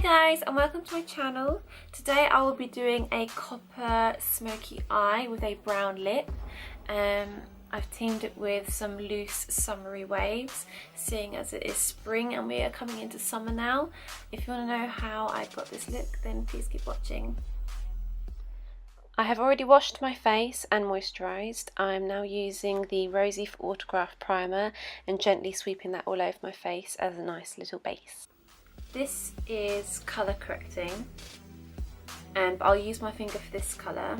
guys and welcome to my channel. Today I will be doing a copper smoky eye with a brown lip. I've teamed it with some loose summery waves, seeing as it is spring and we are coming into summer now. If you want to know how I got this look, then please keep watching. I have already washed my face and moisturised. I'm now using the Rosy for Autograph primer and gently sweeping that all over my face as a nice little base. This is colour correcting, and I'll use my finger for this colour,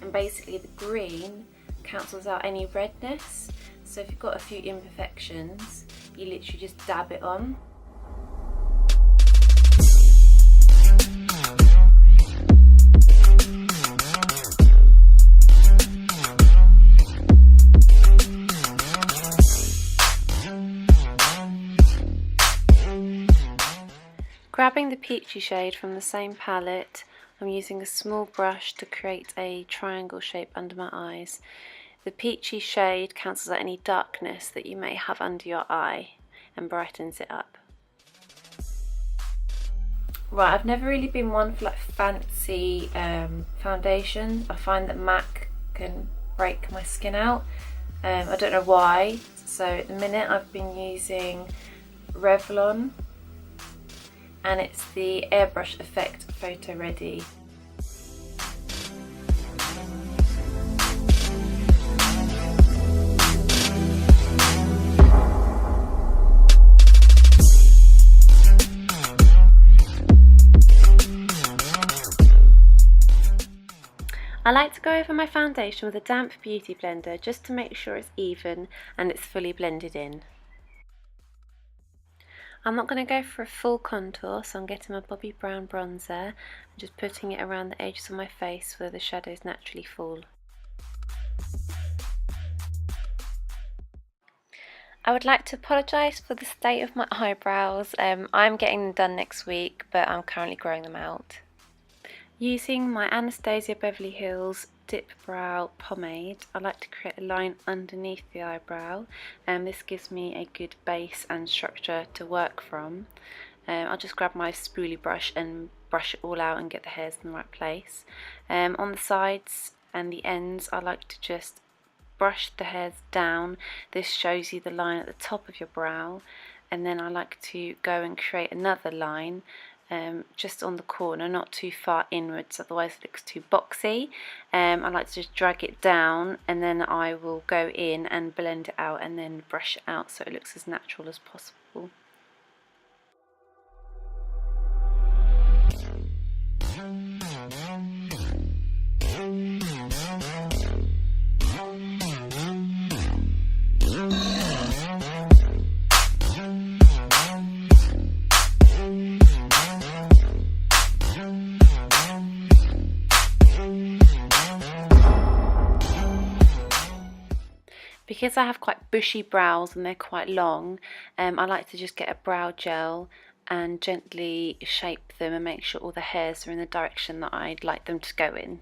and basically the green cancels out any redness, so if you've got a few imperfections you literally just dab it on. Grabbing the peachy shade from the same palette, I'm using a small brush to create a triangle shape under my eyes. The peachy shade cancels out any darkness that you may have under your eye and brightens it up. Right, I've never really been one for like fancy foundation. I find that MAC can break my skin out. I don't know why. So at the minute I've been using Revlon, and it's the Airbrush Effect Photo Ready. I like to go over my foundation with a damp beauty blender just to make sure it's even and it's fully blended in. I'm not going to go for a full contour, so I'm getting my Bobbi Brown bronzer and just putting it around the edges of my face where the shadows naturally fall. I would like to apologise for the state of my eyebrows. I'm getting them done next week, but I'm currently growing them out. Using my Anastasia Beverly Hills Dip Brow Pomade, I like to create a line underneath the eyebrow, and this gives me a good base and structure to work from. I'll just grab my spoolie brush and brush it all out and get the hairs in the right place. On the sides and the ends, I like to just brush the hairs down. This shows you the line at the top of your brow, and then I like to go and create another line just on the corner, not too far inwards, otherwise it looks too boxy. I like to just drag it down, and then I will go in and blend it out and then brush it out so it looks as natural as possible. Because I have quite bushy brows and they're quite long, I like to just get a brow gel and gently shape them and make sure all the hairs are in the direction that I'd like them to go in.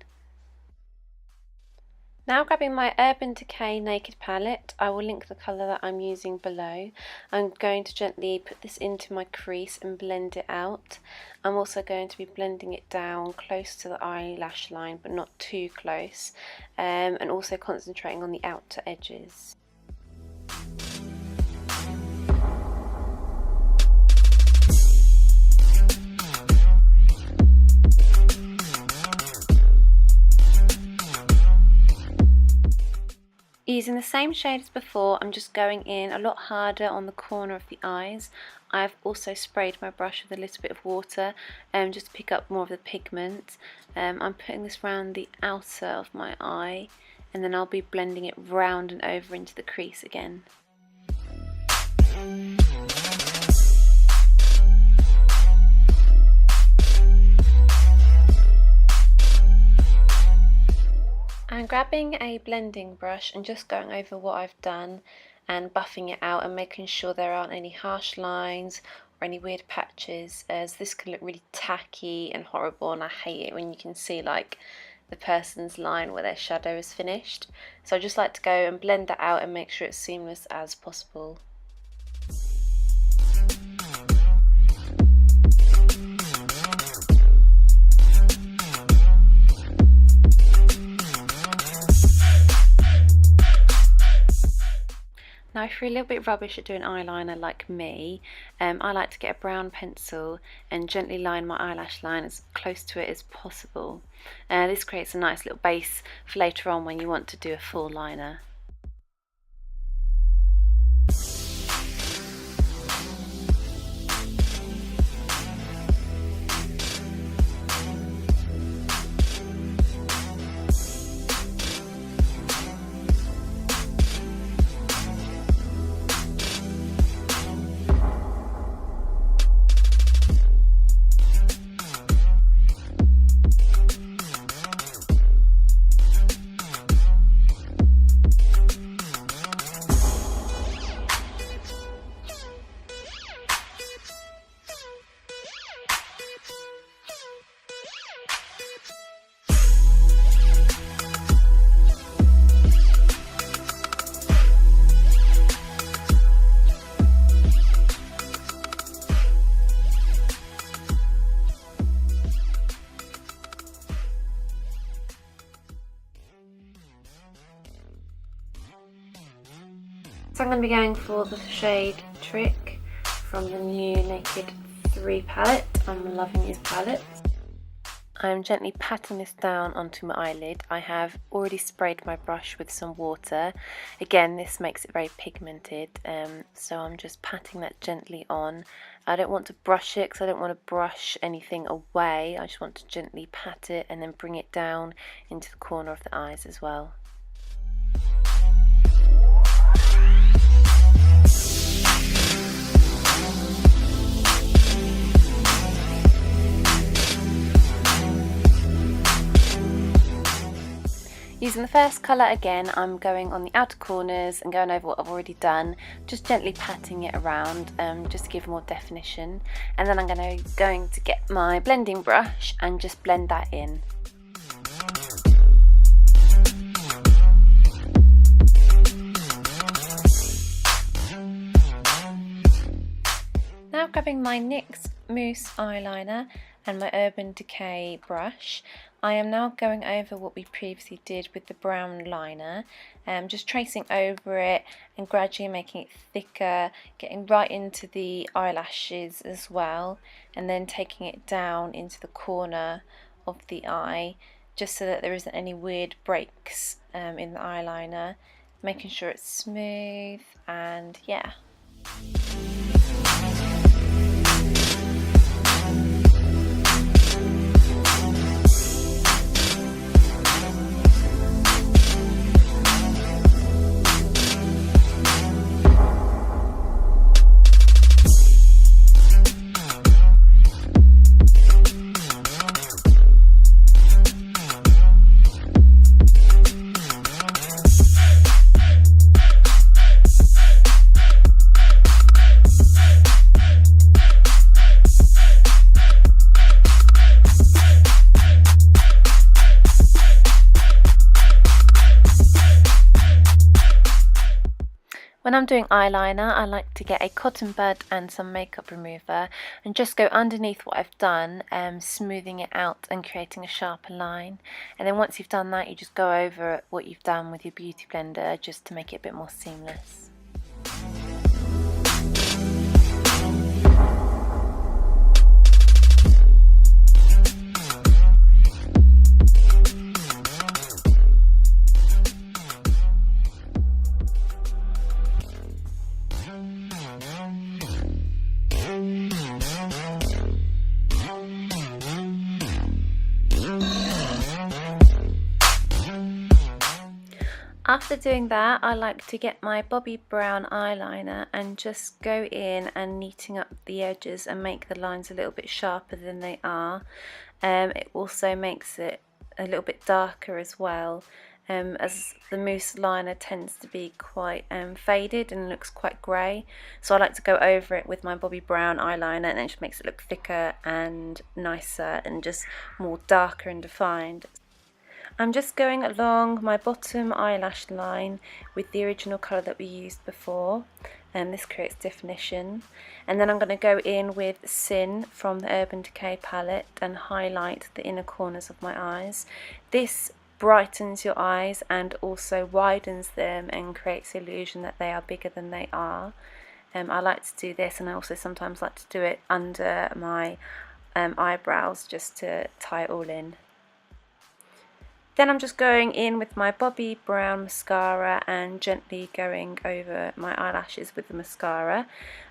Now grabbing my Urban Decay Naked palette, I will link the colour that I'm using below. I'm going to gently put this into my crease and blend it out. I'm also going to be blending it down close to the eyelash line, but not too close, and also concentrating on the outer edges. Using the same shade as before, I'm just going in a lot harder on the corner of the eyes. I've also sprayed my brush with a little bit of water just to pick up more of the pigment. I'm putting this around the outer of my eye, and then I'll be blending it round and over into the crease again. I'm grabbing a blending brush and just going over what I've done and buffing it out and making sure there aren't any harsh lines or any weird patches, as this can look really tacky and horrible, and I hate it when you can see like the person's line where their shadow is finished. So I just like to go and blend that out and make sure it's seamless as possible. Now if you're a little bit rubbish at doing eyeliner like me, I like to get a brown pencil and gently line my eyelash line as close to it as possible. This creates a nice little base for later on when you want to do a full liner. So I'm going to be going for the shade Trick from the new Naked 3 palette. I'm loving these palettes. I'm gently patting this down onto my eyelid. I have already sprayed my brush with some water. Again, this makes it very pigmented, so I'm just patting that gently on. I don't want to brush it because I don't want to brush anything away. I just want to gently pat it and then bring it down into the corner of the eyes as well. Using the first colour again, I'm going on the outer corners and going over what I've already done, just gently patting it around just to give more definition. And then I'm going to get my blending brush and just blend that in. Now grabbing my NYX Mousse eyeliner and my Urban Decay brush, I am now going over what we previously did with the brown liner, just tracing over it and gradually making it thicker, getting right into the eyelashes as well, and then taking it down into the corner of the eye, just so that there isn't any weird breaks in the eyeliner, making sure it's smooth, and yeah. When I'm doing eyeliner, I like to get a cotton bud and some makeup remover and just go underneath what I've done, smoothing it out and creating a sharper line. And then once you've done that, you just go over what you've done with your beauty blender just to make it a bit more seamless. After doing that, I like to get my Bobbi Brown eyeliner and just go in and neating up the edges and make the lines a little bit sharper than they are. It also makes it a little bit darker as well, as the mousse liner tends to be quite faded and looks quite grey. So I like to go over it with my Bobbi Brown eyeliner, and it just makes it look thicker and nicer and just more darker and defined. I'm just going along my bottom eyelash line with the original colour that we used before, and this creates definition. And then I'm going to go in with Sin from the Urban Decay palette and highlight the inner corners of my eyes. This brightens your eyes and also widens them and creates the illusion that they are bigger than they are. I like to do this, and I also sometimes like to do it under my eyebrows just to tie it all in. Then I'm just going in with my Bobbi Brown mascara and gently going over my eyelashes with the mascara.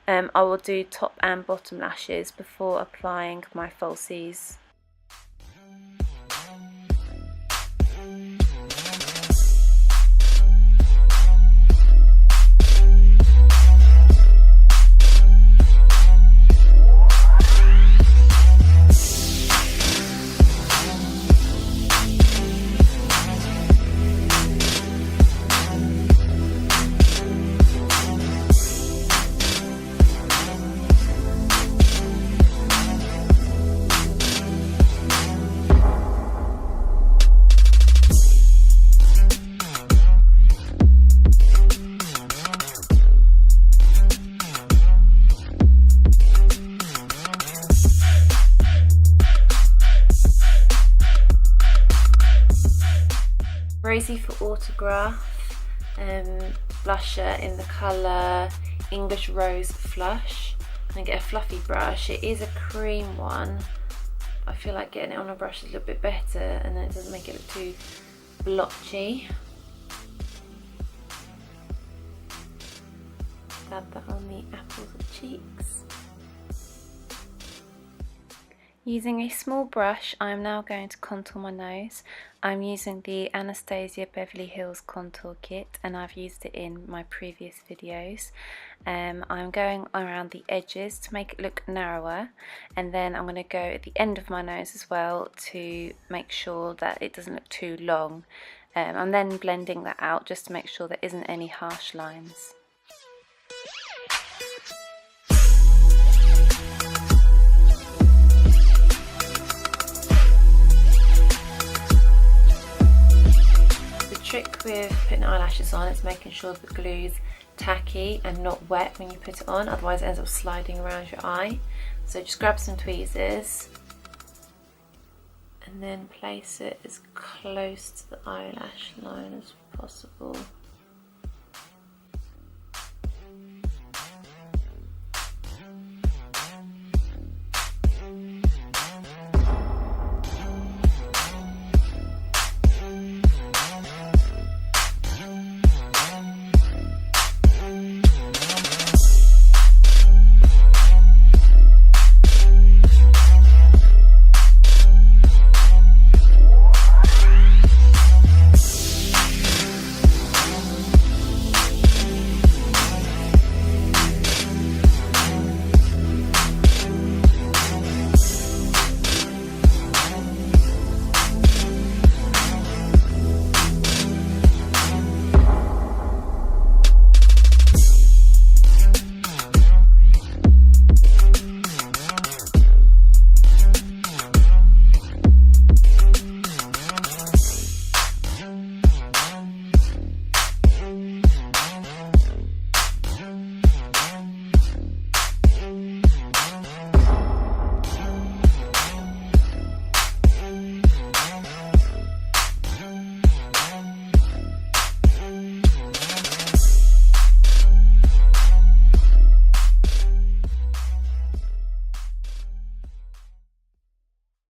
I will do top and bottom lashes before applying my falsies. Rosie for Autograph blusher in the colour English Rose Flush. I'm going to get a fluffy brush. It is a cream one. I feel like getting it on a brush is a little bit better, and then it doesn't make it look too blotchy. Dab that on the apples of cheeks. Using a small brush, I am now going to contour my nose. I'm using the Anastasia Beverly Hills Contour Kit, and I've used it in my previous videos. I'm going around the edges to make it look narrower, and then I'm going to go at the end of my nose as well to make sure that it doesn't look too long. I'm then blending that out just to make sure there isn't any harsh lines. Trick with putting eyelashes on is making sure the glue's tacky and not wet when you put it on, otherwise it ends up sliding around your eye. So just grab some tweezers and then place it as close to the eyelash line as possible.